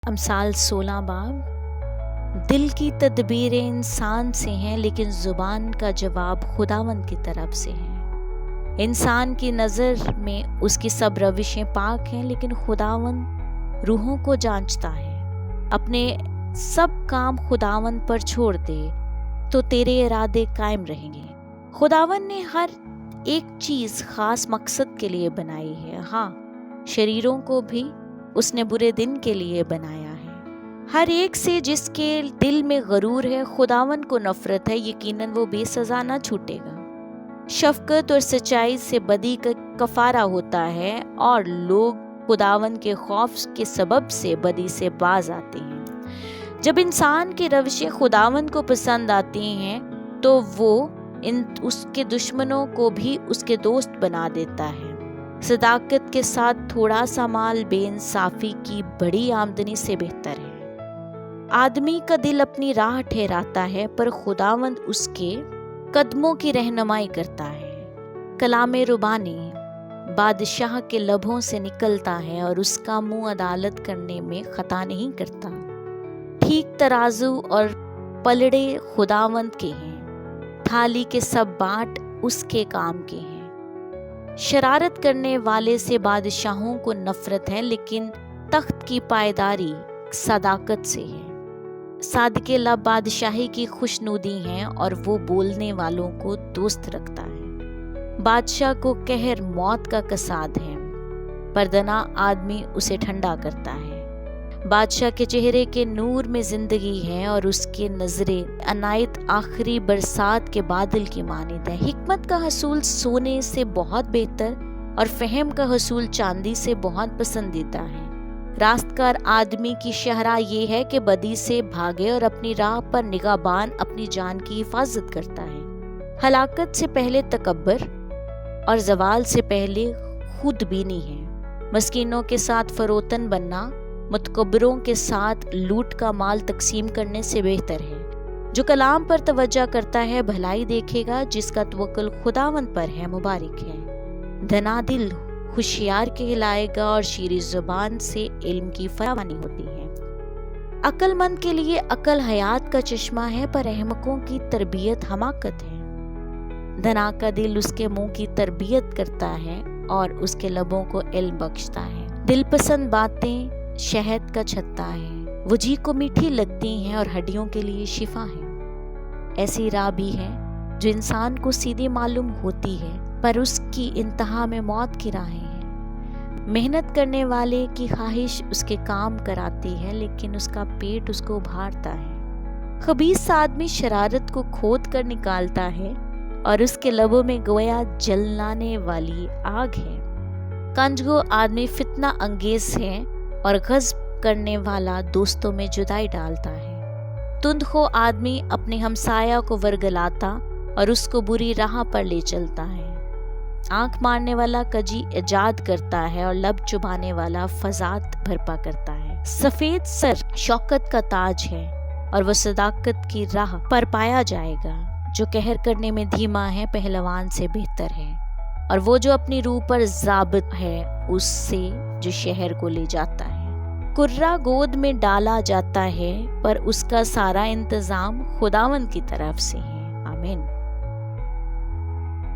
امثال 16 باب۔ دل کی تدبیریں انسان سے ہیں لیکن زبان کا جواب خداوند کی طرف سے ہے۔ انسان کی نظر میں اس کی سب روشیں پاک ہیں لیکن خداوند روحوں کو جانچتا ہے۔ اپنے سب کام خداوند پر چھوڑ دے تو تیرے ارادے قائم رہیں گے۔ خداوند نے ہر ایک چیز خاص مقصد کے لیے بنائی ہے، ہاں شریروں کو بھی اس نے برے دن کے لیے بنایا ہے۔ ہر ایک سے جس کے دل میں غرور ہے خداوند کو نفرت ہے، یقیناً وہ بے سزا نہ چھوٹے گا۔ شفقت اور سچائی سے بدی کا کفارہ ہوتا ہے اور لوگ خداوند کے خوف کے سبب سے بدی سے باز آتے ہیں۔ جب انسان کی روشیں خداوند کو پسند آتی ہیں تو وہ اس کے دشمنوں کو بھی اس کے دوست بنا دیتا ہے۔ صداقت کے ساتھ تھوڑا سا مال بے انصافی کی بڑی آمدنی سے بہتر ہے۔ آدمی کا دل اپنی راہ ٹھہراتا ہے پر خداوند اس کے قدموں کی رہنمائی کرتا ہے۔ کلام ربانی بادشاہ کے لبوں سے نکلتا ہے اور اس کا منہ عدالت کرنے میں خطا نہیں کرتا۔ ٹھیک ترازو اور پلڑے خداوند کے ہیں، تھالی کے سب بانٹ اس کے کام کے ہیں۔ شرارت کرنے والے سے بادشاہوں کو نفرت ہے لیکن تخت کی پائیداری صداقت سے ہے۔ صادق لب بادشاہی کی خوشنودی ہیں اور وہ بولنے والوں کو دوست رکھتا ہے۔ بادشاہ کو قہر موت کا کساد ہے، پردنا آدمی اسے ٹھنڈا کرتا ہے۔ بادشاہ کے چہرے کے نور میں زندگی ہے اور اس کے نظریں عنایت آخری برسات کے بادل کی مانند ہے۔ حکمت کا حصول سونے سے بہت بہتر اور فہم کا حصول چاندی سے بہت پسندیدہ ہے۔ راستگار آدمی کی شہرا یہ ہے کہ بدی سے بھاگے اور اپنی راہ پر نگہبان اپنی جان کی حفاظت کرتا ہے۔ ہلاکت سے پہلے تکبر اور زوال سے پہلے خود بینی ہے۔ مسکینوں کے ساتھ فروتن بننا متکبروں کے ساتھ لوٹ کا مال تقسیم کرنے سے بہتر ہے۔ جو کلام پر توجہ کرتا ہے بھلائی دیکھے گا، جس کا توکل خداوند پر ہے مبارک ہے۔ دھنا دل ہوشیار کہلائے گا اور شیریں زبان سے علم کی فراوانی ہوتی ہے۔ عقل مند کے لیے عقل حیات کا چشمہ ہے پر احمقوں کی تربیت حماقت ہے۔ دھنا کا دل اس کے منہ کی تربیت کرتا ہے اور اس کے لبوں کو علم بخشتا ہے۔ دل پسند باتیں شہد کا چھتا ہے، وہ جی کو میٹھی لگتی ہیں اور ہڈیوں کے لیے شفا ہے۔ ایسی راہ بھی ہے جو انسان کو سیدھی معلوم ہوتی ہے پر اس کی انتہا میں موت کی راہیں ہیں۔ محنت کرنے والے کی خواہش اس کے کام کراتی ہے لیکن اس کا پیٹ اس کو ابھارتا ہے۔ خبیث آدمی شرارت کو کھود کر نکالتا ہے اور اس کے لبوں میں گویا جلانے والی آگ ہے۔ کنجگو آدمی فتنہ انگیز ہے اور غضب کرنے والا دوستوں میں جدائی ڈالتا ہے۔ تندخو آدمی اپنے ہمسایہ کو ورگلاتا اور اس کو بری راہ پر لے چلتا ہے۔ آنکھ مارنے والا کجی ایجاد کرتا ہے اور لب چبانے والا فضاد بھرپا کرتا ہے۔ سفید سر شوکت کا تاج ہے اور وہ صداقت کی راہ پر پایا جائے گا۔ جو قہر کرنے میں دھیما ہے پہلوان سے بہتر ہے، اور وہ جو اپنی روح پر ضابط ہے اس سے جو شہر کو لے جاتا ہے۔ کرہ گود میں ڈالا جاتا ہے پر اس کا سارا انتظام خداوند کی طرف سے ہے۔ آمین۔